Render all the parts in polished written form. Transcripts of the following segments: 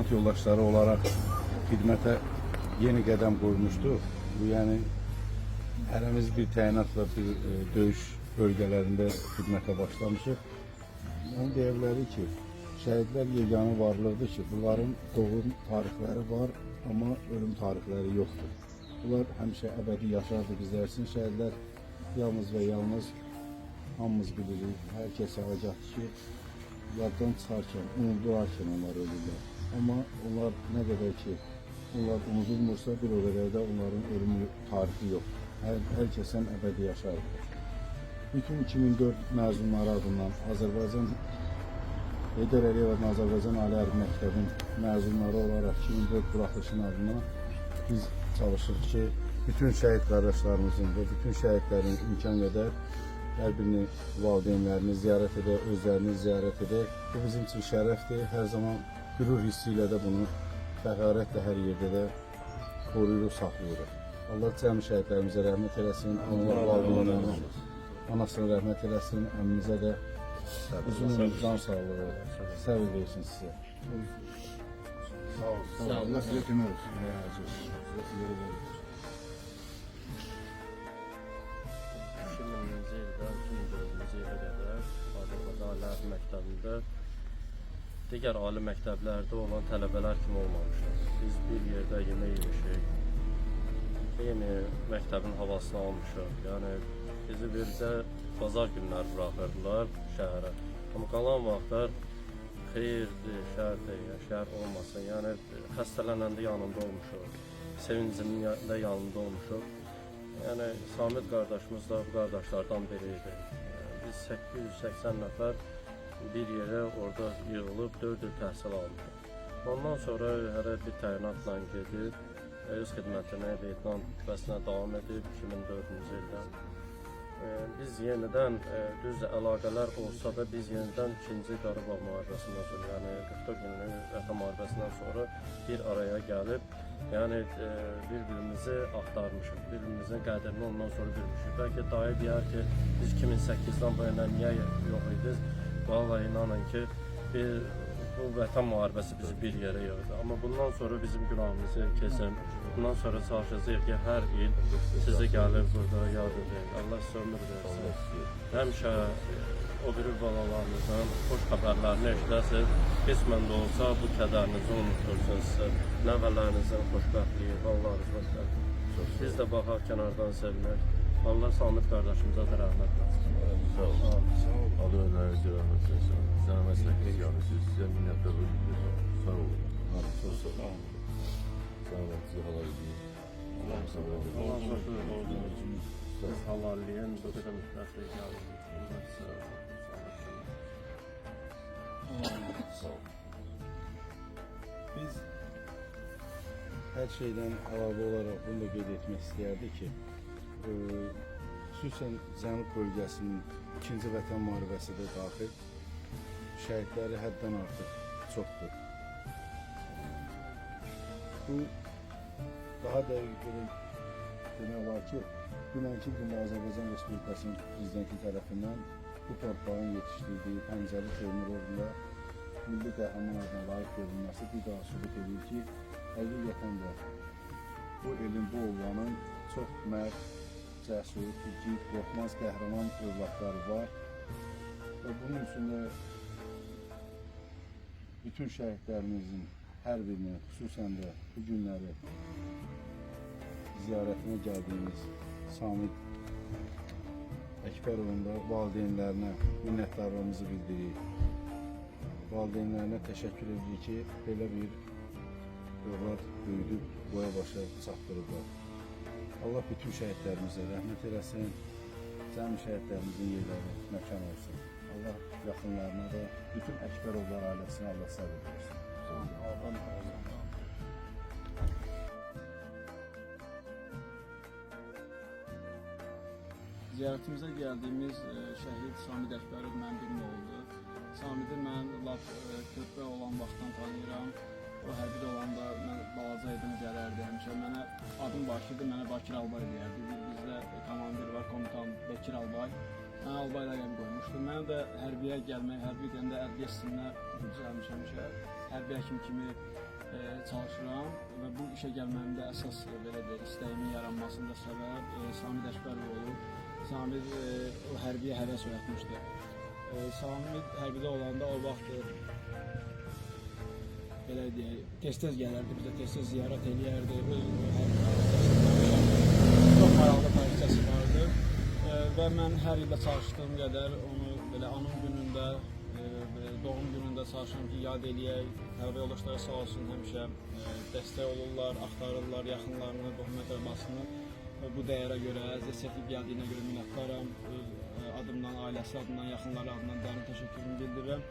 cəmaət yoldaşları olaraq xidmətə yeni qədəm qoymuşduq. Bu yəni hərəmiz bir təyinatla bir döyüş bölgələrində xidmətə başlamışıq. Onu deyə bilərik ki, şəhidlər yeganə varlıqdır ki, bunların doğum tarixləri var, amma ölüm tarixləri yoxdur. Bunlar həmişə əbədi yaşardı bizlər üçün. Şəhidlər yalnız və yalnız hamımız bilirik, hər kəsə agahdır ki, yaddan çıxarkən, unudurarkən onlar ölürlər. Amma onlar nə qədər ki, onlar unudulmursa, bir o qədər də onların ölüm tarixi yoxdur. Hər kəsən əbədi yaşardı. Bütün 2004 məzunları adından Azərbaycan Heydər Əliyevin Azərbaycan Ali Hərbi Məktəbin məzunları olaraq 2004 buraxılışının adına biz çalışırıq ki, bütün şəhid qardaşlarımızın və bütün şəhidlərin imkan qədər hər birini valideynlərini ziyarət edək, özlərini ziyarət edək. Bu bizim üçün şərəfdir. Hər zaman qürur hissi ilə də bunu fəxarətlə hər yerdə də qoruyuruq, saxlayırıq. Allah cəmi şəhidlərimizə rəhmət eləsin, Allah valideynlərinə, anasına rəhmət eləsin, əmimizə də uzun ömür, can sağlığı, səbir versin sizə. Sağ olun. Allah sizə kömək olsun. 2000-ci ildən 2004-cü ilə qədər Azərbaycan Ali Hərbi Məktəbində digər ali məktəblərdə olan tələbələr kimi olmamışıq. Biz bir yerdə yemək yemişik, eyni məktəbin havasını almışıq. Yəni bizi bircə bazar günləri buraxırdılar şəhərə. Amma qalan vaxtlar xeyirdir, şərdir, şəhər olmasın. Yəni xəstələnəndə yanında olmuşuq, sevincində yanında olmuşuq. Yəni Samid qardaşımız da bu qardaşlardan biriydi. Biz 880 nəfər bir yerə orada yığılıb 4 il təhsil almışıq. Ondan sonra hərə bir təyinatla gedib, öz xidmətinə, Vyetnam rütbəsinə davam edib 2004-cü ildən. Biz yenidən, düz əlaqələr olsa da biz yenidən 2-ci Qarabağ müharibəsindən sonra, yəni 44 günlük Vətən müharibəsindən sonra bir araya gəlib, yəni bir-birimizi axtarmışıq, bir-birimizin qədrini ondan sonra bilmişik. Bəlkə dayı deyər ki, biz 2008-dən bu yana niyə yox idik? Vallahi inanın ki, bu Vətən müharibəsi bizi bir yerə yığdı. Amma bundan sonra bizim günahımızı kesin. Bundan sonra çalışacağıq ki, hər il sizi gəlib burada yad edək. Allah sizə ömür versin. Həmişə o biri balalarınızın xoş xəbərlərini eşidəsiniz. Qismən də olsa bu kədərinizi unutursunuz. Nəvələrinizin xoşbəxtliyi, ballarınız xoşbəxtliyi. Biz də baxaq kənardan sevinək. Allah Samid qardaşımıza da rəhmət versin. Sağ olun. Allah önlərinizi rəhmət versin. Sizə məsləkiniz yanısınız. Sizə minnətdarlıq ediyorum. Sağ olun. Çok sağ olun. Sağ olun. Size halal edeyim. Allah siz halalliyin bu qədər müstəslik yardımcısınız. Sağ olun. Biz hər şeydən əlavə olaraq bunu da qeyd etmək istəyərdik ki, xüsusən Cənub bölgəsinin 2-ci Vətən müharibəsi də daxil şəhidləri həddən artıq çoxdur. Bu daha dəqiq demək olar ki, dünənki gündə Azərbaycan Respublikasının Prezidenti tərəfindən bu torpağın yetişdirdiyi Pəncəli Teymurluğunda milli qəhrəman adına layiq görülməsi bir daha sübut edir ki, həqiqətən də bu elin, bu oğlanın çox mərd, cəsur, igid, qorxmaz, qəhrəman övladları var və bunun üçün də bütün şəhidlərimizin hər birini, xüsusən də bu günləri ziyarətinə gəldiyimiz Samid Əkbərovun da valideynlərinə minnətdarlığımızı bildiririk. Valideynlərinə təşəkkür edirik ki, belə bir övlad böyüdüb, boya başa çatdırıblar. Allah bütün şəhidlərimizə rəhmət eləsin, cəmi şəhidlərimizin yerləri məkan olsun. Allah yaxınlarına da, bütün Əkbərovlar ailəsinə Allah səbir versin. Ziyarətimizə gəldiyimiz şəhid Samid Əkbərov mənim birim oldu. Samidi mən körpə olan vaxtdan tanıyıram. O hərbidə olanda mən balaca idim, gələrdi həmişə. Mənə adım Bakirdir, mənə Bakir Albay deyərdi. Bizdə komandir var, komutan Bekir Albay. Mənə Albay rəqəm qoymuşdu. Mən də hərbiyə gəlmək, hərbi gedəndə ədliyyə sisteminə düzəlmişəm. Hərbi həkim kimi çalışıram və bu işə gəlməyimdə əsas belə deyək, istəyimin yaranmasında səbəb Samid Əkbərov olub. Samid o hərbiyə həvəs oyatmışdı. Samid hərbidə olanda o vaxt belə deyək, tez-tez gələrdi bizə, tez-tez ziyarət eləyərdi. Çox maraqlı tarixçəsi vardı və mən hər ildə çalışdığım qədər onu belə anım günündə, doğum günündə çalışıram ki, yad eləyək. Hərbi yoldaşlara sağ olsun, həmişə dəstək olurlar, axtarırlar yaxınlarını, qohum əqrəbasını. Bu dəyərə görə, əziyyət çəkib gəldiyinə görə minnətdaram. Öz adımdan, ailəsi adından, yaxınları adından dərin təşəkkürümü bildirirəm.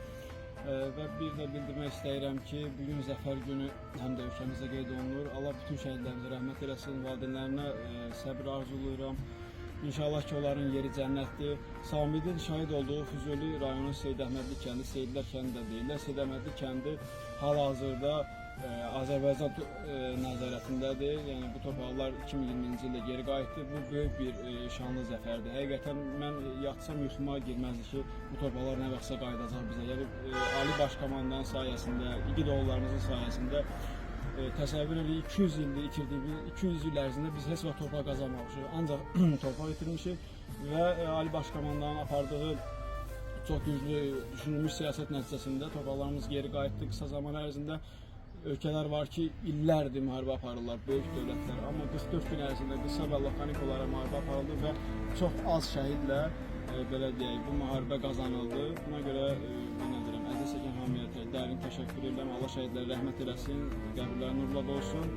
Və bir də bildirmək istəyirəm ki, bugün Zəfər günü həm də ölkəmizdə qeyd olunur. Allah bütün şəhidlərimizə rəhmət eləsin, valideynlərinə səbir arzulayıram. İnşallah ki, onların yeri cənnətdir. Samidin şəhid olduğu Füzuli rayonu Seyid Əhmədli kəndi, Seyidlər kəndi də deyirlər. Seyid Əhmədli kəndi hal-hazırda Azərbaycan nəzarətindədir. Yəni bu torpaqlar 2020-ci ildə geri qayıtdı. Bu böyük bir şanlı zəfərdir. Həqiqətən mən yatsam yuxuma girməzdi ki, bu torpaqlar nə vaxtsa qayıdacaq bizə. Yəni Ali Baş Komandanın sayəsində, igid oğullarımızın sayəsində təsəvvür edin 200 ildir itirdiyimiz, 200 il ərzində biz heç vaxt torpaq qazanmamışıq. Ancaq torpaq itirmişik və Ali Baş Komandanın apardığı çox güclü düşünülmüş siyasət nəticəsində torpaqlarımız geri qayıtdı qısa zaman ərzində. Ölkələr var ki, illərdir müharibə aparırlar, böyük dövlətlər. Amma 44 gün ərzində qısa və lakonik olaraq müharibə aparıldı və çox az şəhidlə belə deyək, bu müharibə qazanıldı. Buna görə nə deyirəm, əziz çəkən hamıya dərin təşəkkür edirəm. Allah şəhidlərə rəhmət eləsin, qəbirləri nurla dolsun.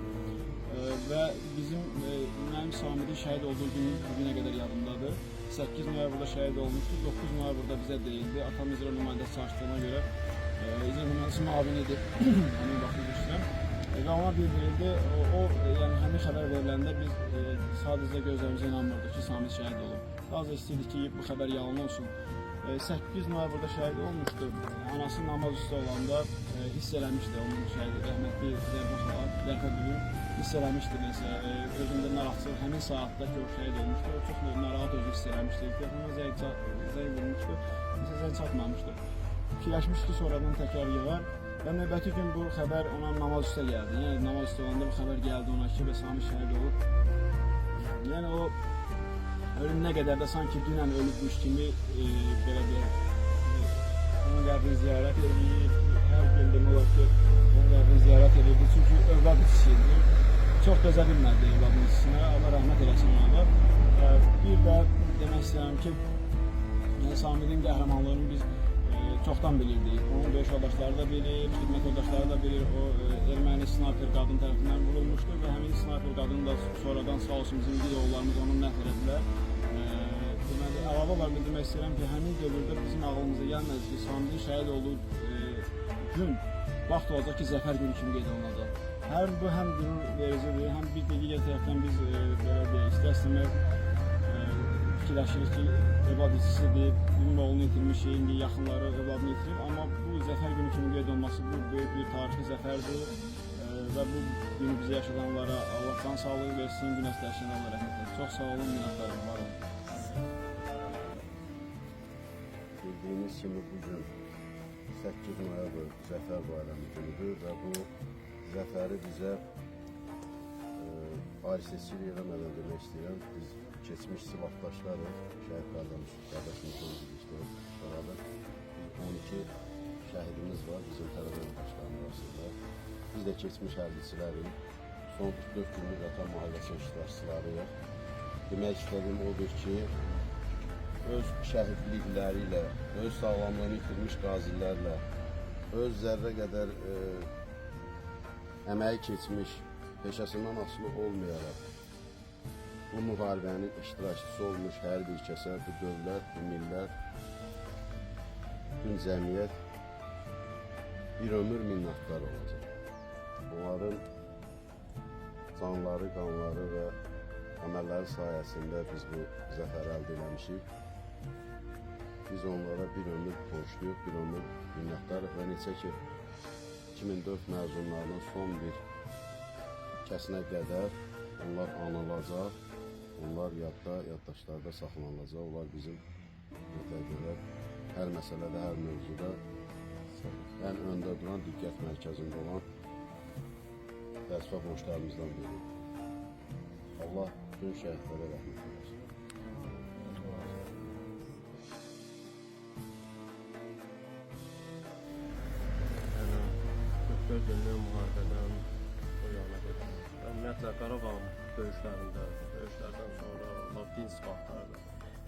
Və bizim mənim Samidin şəhid olduğu gün bugünə qədər yadımdadır. 8 noyabrda şəhid olmuşdu, 9 noyabrda bizə deyildi. Atam icra nümayəndəsi çalışdığına görə icra nümayəndəsi müavin idi, həmin vaxt düşürəm. Və ona bildirildi, yəni həmin xəbər veriləndə biz sadəcə gözlərimizə inanmırdıq ki, Samid şəhid olub. Daha da istəyirdik ki, bu xəbər yalan olsun. 8 noyabrda şəhid olmuşdu. Anası namaz üstə olanda hiss eləmişdi onun şəhidi, rəhmətli Zərfə bugün hiss eləmişdi nəsə, özündə narahatçılıq, həmin saatda ki, o şəhid olmuşdu, o çox narahat özü hiss eləmişdi. Telefonuna zəng vurmuşdu, zəng çatmamışdı. Fikirləşmişdi ki, sonradan təkrar yığar və növbəti gün bu xəbər ona namaz üstə gəldi. Yəni namaz üstə olanda bu xəbər gəldi ona ki, və Samid şəhid olub. Yəni o ölüm nə qədər də sanki dünən ölübmüş kimi belə deyək, onun qəbrini ziyarət edir, hər gün demək olar ki, onun qəbrini ziyarət edirdi, çünki övlad içisiydi. Çox dözə bilmədi övladın içisinə, Allah rəhmət eləsin ona. Bir də demək istəyirəm ki, Samidin qəhrəmanlığını biz çoxdan bilirdik. Onun döyüş yoldaşları da bilir, xidmət yoldaşları da bilir. O erməni snayper qadın tərəfindən vurulmuşdu və həmin snayper qadın da sonradan sağ olsun bizim igid oğullarımız onu məhv elədilər. Deməli, əlavə olaraq bildirmək istəyirəm ki, həmin dövrdə bizim ağlımıza gəlməz ki, Samidin şəhid olduğu gün vaxt olacaq ki, Zəfər günü kimi qeyd olunacaq. Bu həm qürur vericidir, həm bir digər tərəfdən biz belə deyək, istər-istəmək fikirləşirik ki, övlad içisidir, bizim oğlunu itirmişik, indi yaxınları övladını itirib, amma bu Zəfər günü kimi qeyd olunması bu böyük bir tarixi zəfərdir və bu günü bizə yaşadanlara Allah can sağlığı versin, gün əslərşən Allah rəhmət etsin. Çox sağ olun, minnətdarım, var olun. Bildiyiniz kimi bugün 8 noyabr Zəfər bayramı günüdür və bu zəfəri bizə ayrı-seçili eləmədən demək istəyirəm. Biz keçmiş silahdaşlarıq, şəhid qardaşımız olduqdur beraber. 12 şəhidimiz var bizim tələbə yoldaşlarının arasında. Biz də keçmiş hərbçilərin son 44 günlük Vətən müharibəsinin iştirakçılarıyıq. Demək istədiyim odur ki, öz şəhidlikləri ilə, öz sağlamlığını itirmiş qazilərlə, öz zərrə qədər əməyi keçmiş, peşəsindən asılı olmayaraq bu müharibənin iştirakçısı olmuş hər bir kəsə, bu dövlət, bu millət, bütün cəmiyyət bir ömür minnətdar olacaq. Onların canları, qanları və əməlləri sayəsində biz bu zəfəri əldə eləmişik. Biz onlara bir ömür borçluyuq, bir ömür minnətdarıq və neçə ki 2004 məzunlarının son bir kəsinə qədər onlar anılacaq, onlar yaddaşlarda saxlanılacaq. Onlar bizim hər məsələdə, hər mövzuda ən öndə duran, diqqət mərkəzində olan vəzifə borçlarımızdan biri. Allah bütün şəhidlərə rəhmət eləsin. Yəni 44 günlük müharibədən o yana qədər. Ümumiyyətlə Qarabağ döyüşlərdən sonra o din sıfatlarda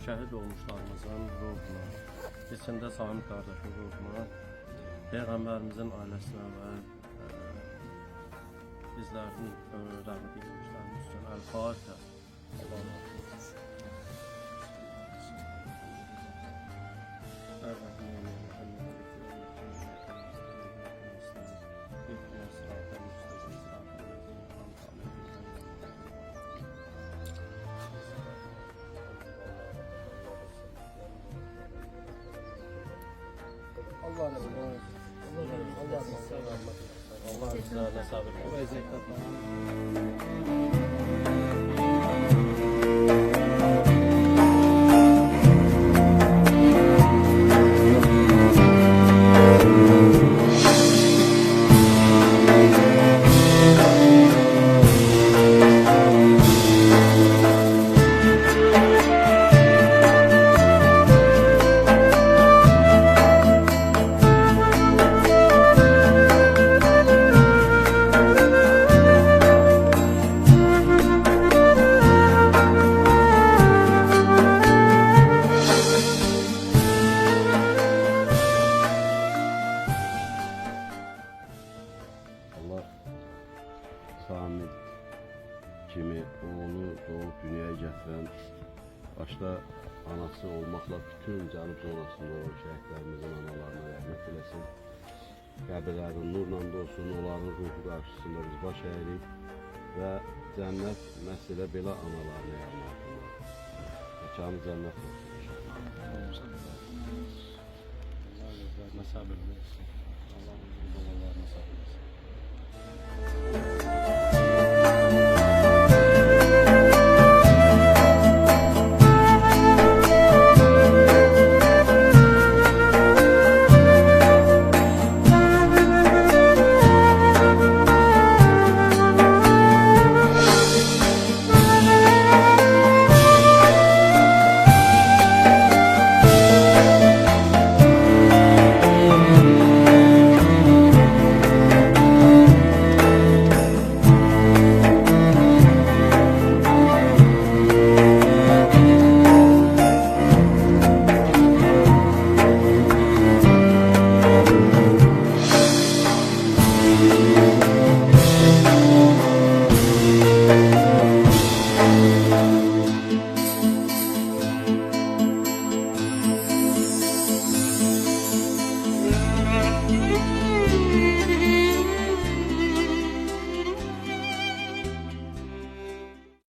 şəhid olmuşlarımızın ruhuna, içində Samid qardaşın ruhuna, Peyğəmbərimizin ailəsinə və bizlərin rəhmət etmişlərimiz üçün Əl-Fatihə. Allah'a emanet olun. Allah razı olsun. Allah bizlərə sabır versin. Allah Samid kimi oğlu doğup dünyaya gətirən, başta anası olmaqla bütün cənub zonasında olan şəhidlərimizin analarına rəhmət eləsin. Qəbirlərin nurla dolsun, onların ruhu qarşısında biz baş əyirik və cənnət məhz elə belə analarına yarmak olur. Məkanı cənnət olsun inşallah. Allah bizlərə sabır versin. Allah bizlərə sabır versin.